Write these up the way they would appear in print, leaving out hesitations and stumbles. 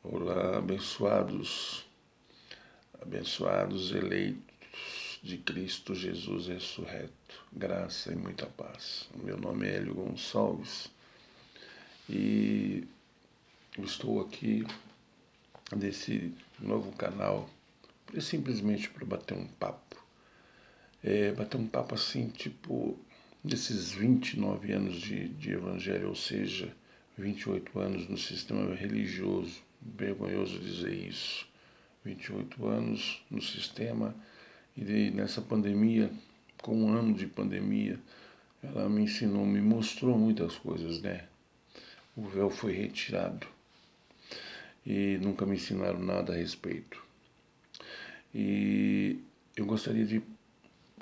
Olá, abençoados eleitos de Cristo Jesus ressurreto, graça e muita paz. Meu nome é Hélio Gonçalves e eu estou aqui nesse novo canal simplesmente para bater um papo. Bater um papo assim, tipo, desses 29 anos de evangelho, ou seja, 28 anos no sistema religioso, vergonhoso dizer isso, 28 anos no sistema, e nessa pandemia, com um ano de pandemia, ela me ensinou, me mostrou muitas coisas, né? O véu foi retirado e nunca me ensinaram nada a respeito. E eu gostaria de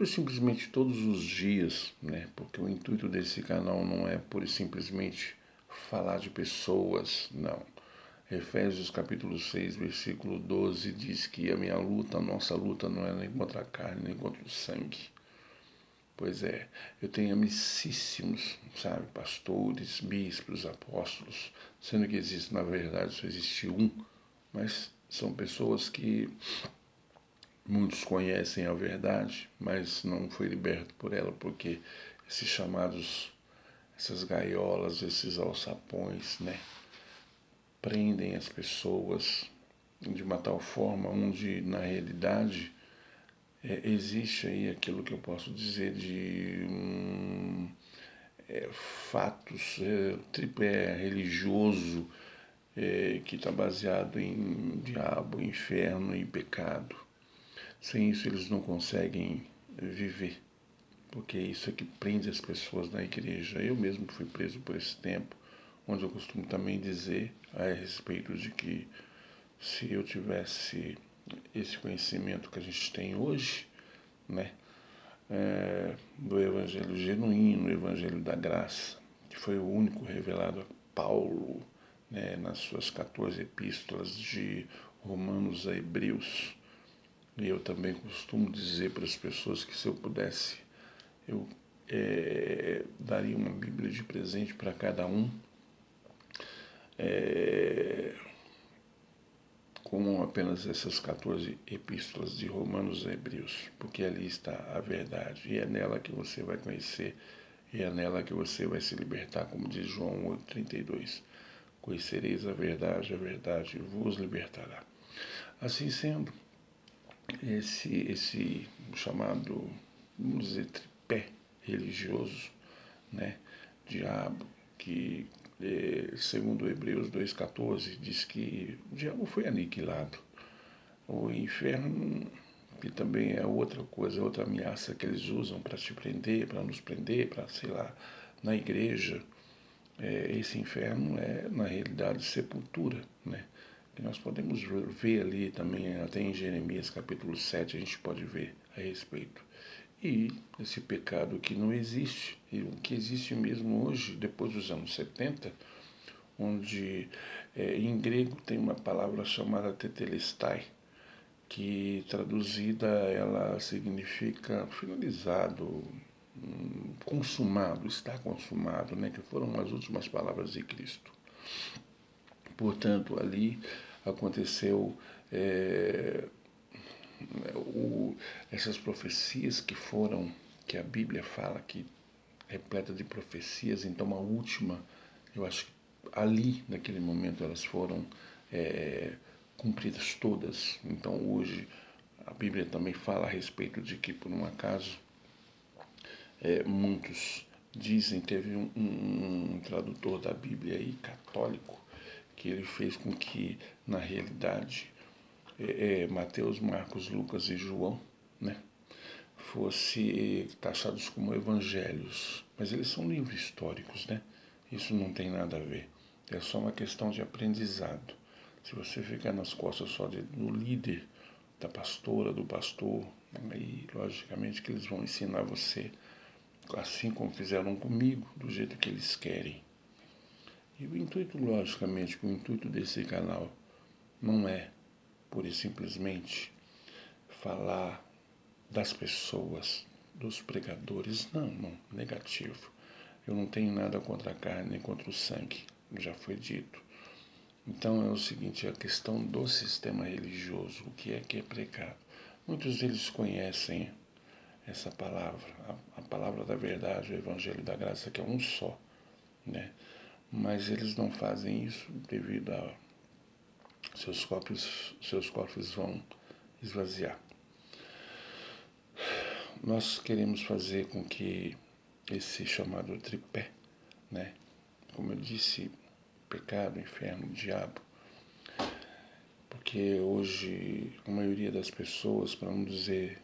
simplesmente todos os dias, né? Porque o intuito desse canal não é pura e simplesmente falar de pessoas, não. Efésios capítulo 6, versículo 12 diz que a nossa luta não é nem contra a carne, nem contra o sangue. Pois é, eu tenho amicíssimos, sabe, pastores, bispos, apóstolos, sendo que existe, na verdade, só existe um, mas são pessoas que muitos conhecem a verdade, mas não foi liberto por ela, porque esses chamados, essas gaiolas, esses alçapões, né, prendem as pessoas de uma tal forma onde, na realidade, existe aí aquilo que eu posso dizer de fatos, tripé religioso, que está baseado em diabo, inferno e pecado. Sem isso eles não conseguem viver, porque é isso é que prende as pessoas na igreja. Eu mesmo fui preso por esse tempo, onde eu costumo também dizer a respeito de que se eu tivesse esse conhecimento que a gente tem hoje, né, do evangelho genuíno, o evangelho da graça, que foi o único revelado a Paulo, né, nas suas 14 epístolas de Romanos a Hebreus. E eu também costumo dizer para as pessoas que se eu pudesse, eu daria uma Bíblia de presente para cada um, com apenas essas 14 epístolas de Romanos a Hebreus, porque ali está a verdade, e é nela que você vai conhecer, e é nela que você vai se libertar, como diz João 8,32. Conhecereis a verdade vos libertará. Assim sendo, esse chamado, vamos dizer, tripé religioso, né, diabo, que segundo Hebreus 2,14 diz que o diabo foi aniquilado. O inferno, que também é outra coisa, outra ameaça que eles usam para te prender, para nos prender, para, sei lá, na igreja. Esse inferno é, na realidade, sepultura, né? Que nós podemos ver ali também, até em Jeremias capítulo 7, a gente pode ver a respeito. E esse pecado que não existe, e o que existe mesmo hoje, depois dos anos 70, onde em grego tem uma palavra chamada tetelestai, que traduzida ela significa finalizado, consumado, está consumado, né, que foram as últimas palavras de Cristo. Portanto, ali aconteceu essas profecias que a Bíblia fala que é repleta de profecias, então a última, eu acho que ali, naquele momento, elas foram cumpridas todas. Então hoje a Bíblia também fala a respeito de que, por um acaso, muitos dizem, teve um tradutor da Bíblia aí, católico, que ele fez com que, na realidade, Mateus, Marcos, Lucas e João, né, fosse taxados como evangelhos, mas eles são livros históricos, né? Isso não tem nada a ver. É só uma questão de aprendizado. Se você ficar nas costas só do líder, da pastora, do pastor, aí logicamente que eles vão ensinar você, assim como fizeram comigo, do jeito que eles querem. E o intuito, logicamente, o intuito desse canal não é, pura e simplesmente, falar das pessoas, dos pregadores, não, negativo. Eu não tenho nada contra a carne nem contra o sangue, já foi dito. Então é o seguinte, a questão do sistema religioso, o que é pecado. Muitos deles conhecem essa palavra, a palavra da verdade, o evangelho da graça, que é um só, né? Mas eles não fazem isso devido a seus cofres vão esvaziar. Nós queremos fazer com que esse chamado tripé, né? Como eu disse, pecado, inferno, diabo, porque hoje a maioria das pessoas, para não dizer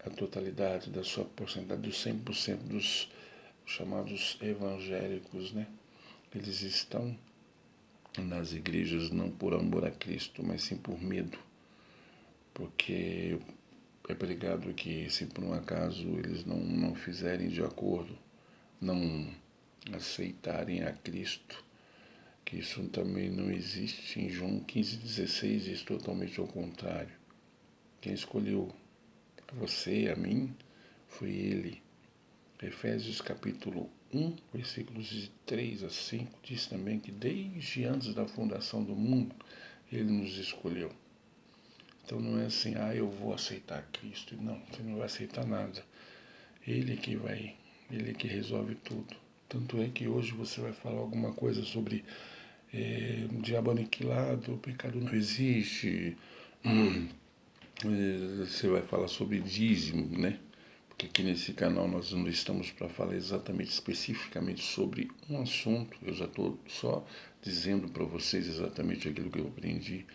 a totalidade da sua porcentagem, dos 100% dos chamados evangélicos, né? Eles estão nas igrejas não por amor a Cristo, mas sim por medo, porque é pregado que se por um acaso eles não fizerem de acordo, não aceitarem a Cristo, que isso também não existe. Em João 15,16 diz totalmente ao contrário. Quem escolheu você, a mim, foi Ele. Efésios capítulo 1, versículos de 3 a 5, diz também que desde antes da fundação do mundo, Ele nos escolheu. Então não é assim, eu vou aceitar Cristo. Não, você não vai aceitar nada. Ele que resolve tudo. Tanto é que hoje você vai falar alguma coisa sobre diabo aniquilado, o pecado não existe. Você vai falar sobre dízimo, né? Porque aqui nesse canal nós não estamos para falar exatamente, especificamente sobre um assunto. Eu já estou só dizendo para vocês exatamente aquilo que eu aprendi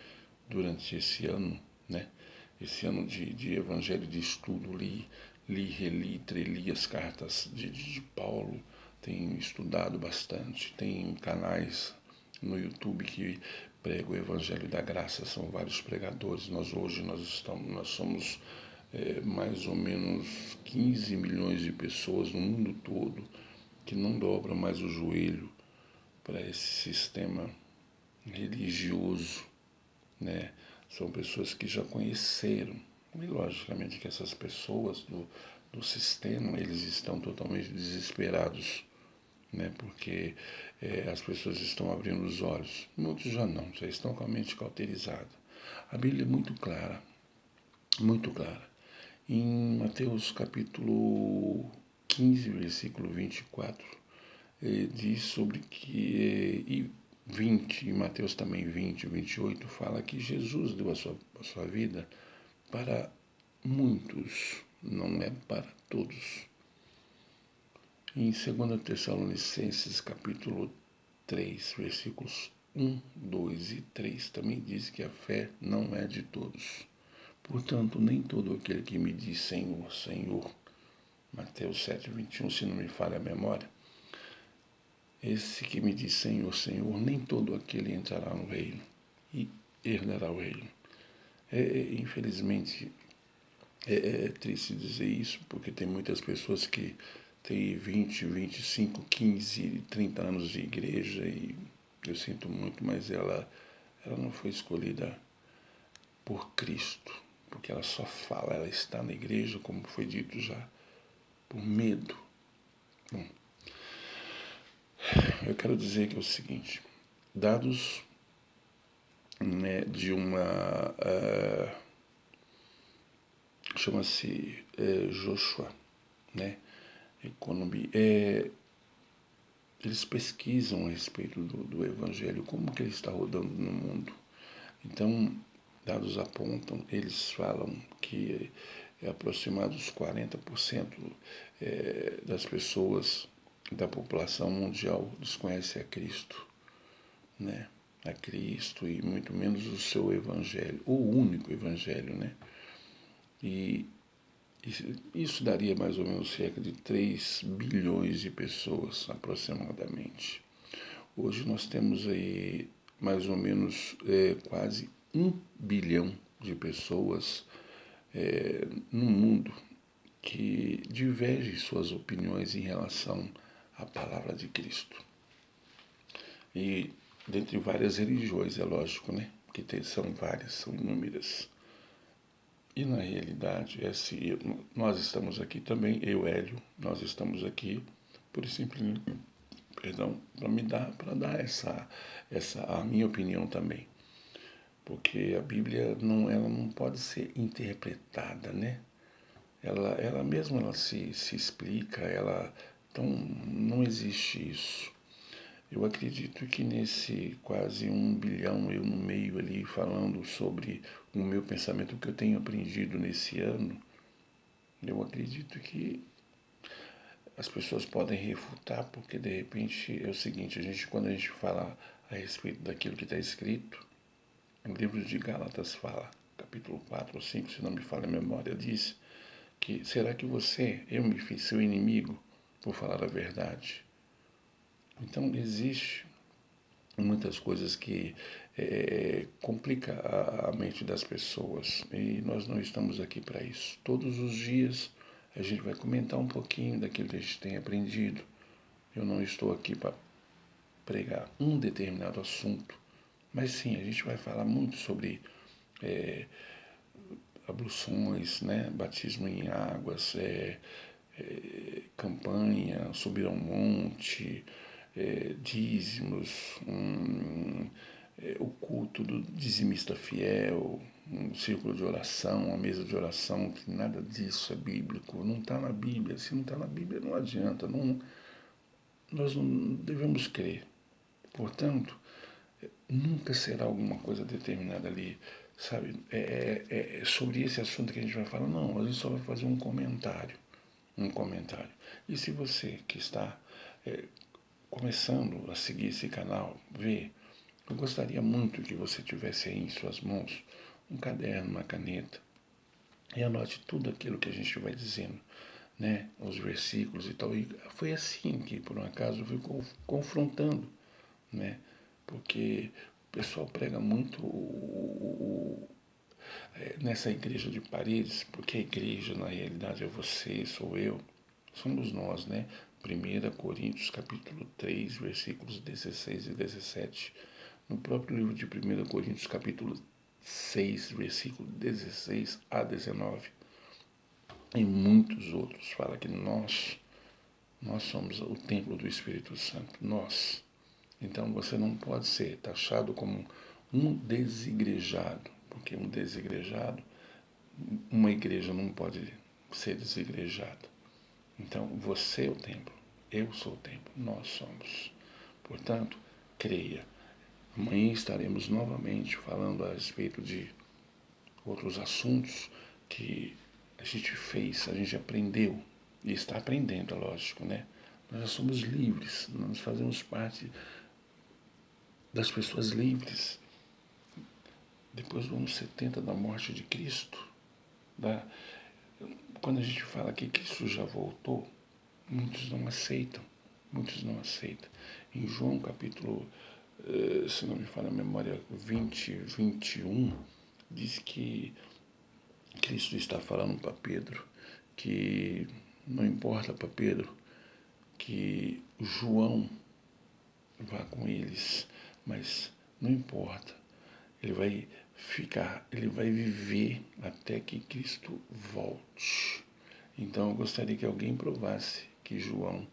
durante esse ano, né? Esse ano de evangelho de estudo, reli, treli as cartas de Paulo, tenho estudado bastante, tem canais no YouTube que pregam o evangelho da graça, são vários pregadores. Nós somos mais ou menos 15 milhões de pessoas no mundo todo que não dobram mais o joelho para esse sistema religioso, né? São pessoas que já conheceram. E logicamente que essas pessoas do sistema, eles estão totalmente desesperados, né? Porque as pessoas estão abrindo os olhos. Muitos já não, já estão com a mente cauterizada. A Bíblia é muito clara, muito clara. Em Mateus capítulo 15, versículo 24, diz sobre que, e 20, e Mateus também 20, 28, fala que Jesus deu a sua vida para muitos, não é para todos. Em 2 Tessalonicenses capítulo 3, versículos 1, 2 e 3, também diz que a fé não é de todos. Portanto, nem todo aquele que me diz Senhor, Senhor, Mateus 7, 21, se não me falha a memória, esse que me diz Senhor, Senhor, nem todo aquele entrará no reino e herdará o reino. Infelizmente, é triste dizer isso, porque tem muitas pessoas que têm 20, 25, 15, 30 anos de igreja e eu sinto muito, mas ela não foi escolhida por Cristo, porque ela só fala, ela está na igreja, como foi dito já, por medo. Bom, eu quero dizer que é o seguinte, dados, né, de uma chama-se Joshua, né, Economy, eles pesquisam a respeito do evangelho, como que ele está rodando no mundo. Então, dados apontam, eles falam que aproximados 40% das pessoas da população mundial desconhece a Cristo, né? A Cristo e muito menos o seu evangelho, o único evangelho, né? E isso daria mais ou menos cerca de 3 bilhões de pessoas aproximadamente. Hoje nós temos aí mais ou menos quase 1 bilhão de pessoas no mundo que divergem suas opiniões em relação à palavra de Cristo. E dentre várias religiões, é lógico, né? Porque são várias, são inúmeras. E na realidade, nós estamos aqui também, eu, Hélio, nós estamos aqui por perdão, para dar a minha opinião também. Porque a Bíblia ela não pode ser interpretada, né? Ela mesma ela se explica, então não existe isso. Eu acredito que nesse quase 1 bilhão, eu no meio ali falando sobre o meu pensamento, o que eu tenho aprendido nesse ano, eu acredito que as pessoas podem refutar, porque de repente é o seguinte, quando a gente fala a respeito daquilo que está escrito, o livro de Gálatas fala, capítulo 4 ou 5, se não me falha a memória, diz que será que eu me fiz seu inimigo por falar a verdade? Então existe muitas coisas que complica a mente das pessoas e nós não estamos aqui para isso. Todos os dias a gente vai comentar um pouquinho daquilo que a gente tem aprendido. Eu não estou aqui para pregar um determinado assunto, mas sim, a gente vai falar muito sobre abluções, né? Batismo em águas, campanha, subir ao monte, dízimos, o culto do dizimista fiel, um círculo de oração, uma mesa de oração, que nada disso é bíblico, não está na Bíblia. Se não está na Bíblia, não adianta, nós não devemos crer. Portanto, nunca será alguma coisa determinada ali, sabe? Sobre esse assunto que a gente vai falar, não, a gente só vai fazer um comentário. E se você que está começando a seguir esse canal, eu gostaria muito que você tivesse aí em suas mãos um caderno, uma caneta, e anote tudo aquilo que a gente vai dizendo, né? Os versículos e tal. E foi assim que, por um acaso, eu fui confrontando, né? Porque o pessoal prega muito nessa igreja de Paredes, porque a igreja, na realidade, é você, sou eu, somos nós, né? 1 Coríntios capítulo 3, versículos 16 e 17. No próprio livro de 1 Coríntios capítulo 6, versículo 16 a 19. E muitos outros fala que nós somos o templo do Espírito Santo, nós. Então você não pode ser taxado como um desigrejado, porque um desigrejado, uma igreja não pode ser desigrejada. Então você é o templo, eu sou o templo, nós somos. Portanto, creia. Amanhã estaremos novamente falando a respeito de outros assuntos que a gente aprendeu e está aprendendo, é lógico, né? Nós já somos livres, nós fazemos parte das pessoas livres. Depois do ano 70 da morte de Cristo, quando a gente fala que Cristo já voltou, muitos não aceitam. Em João capítulo, se não me falha a memória, 20, 21, diz que Cristo está falando para Pedro que não importa para Pedro que João vá com eles, mas não importa. Ele vai viver até que Cristo volte. Então eu gostaria que alguém provasse que João,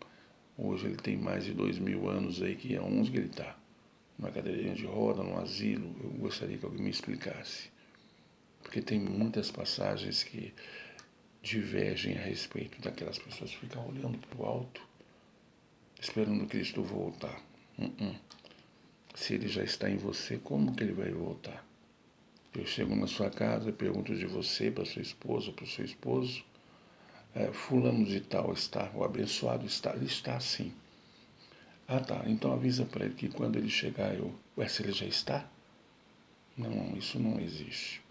hoje ele tem mais de 2000 anos aí, que é onde ele está, numa cadeirinha de roda, num asilo, eu gostaria que alguém me explicasse. Porque tem muitas passagens que divergem a respeito daquelas pessoas que ficam olhando para o alto, esperando Cristo voltar. Se ele já está em você, como que ele vai voltar? Eu chego na sua casa, pergunto de você para sua esposa, para o seu esposo, fulano de tal está, o abençoado está, ele está sim. Ah tá, então avisa para ele que quando ele chegar se ele já está? Não, isso não existe.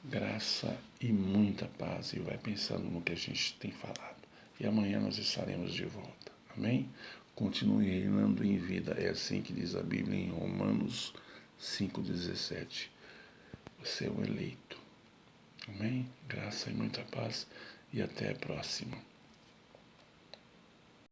Graça e muita paz, e vai pensando no que a gente tem falado. E amanhã nós estaremos de volta. Amém? Continue reinando em vida. É assim que diz a Bíblia em Romanos 5,17. Você é o eleito. Amém? Graça e muita paz. E até a próxima.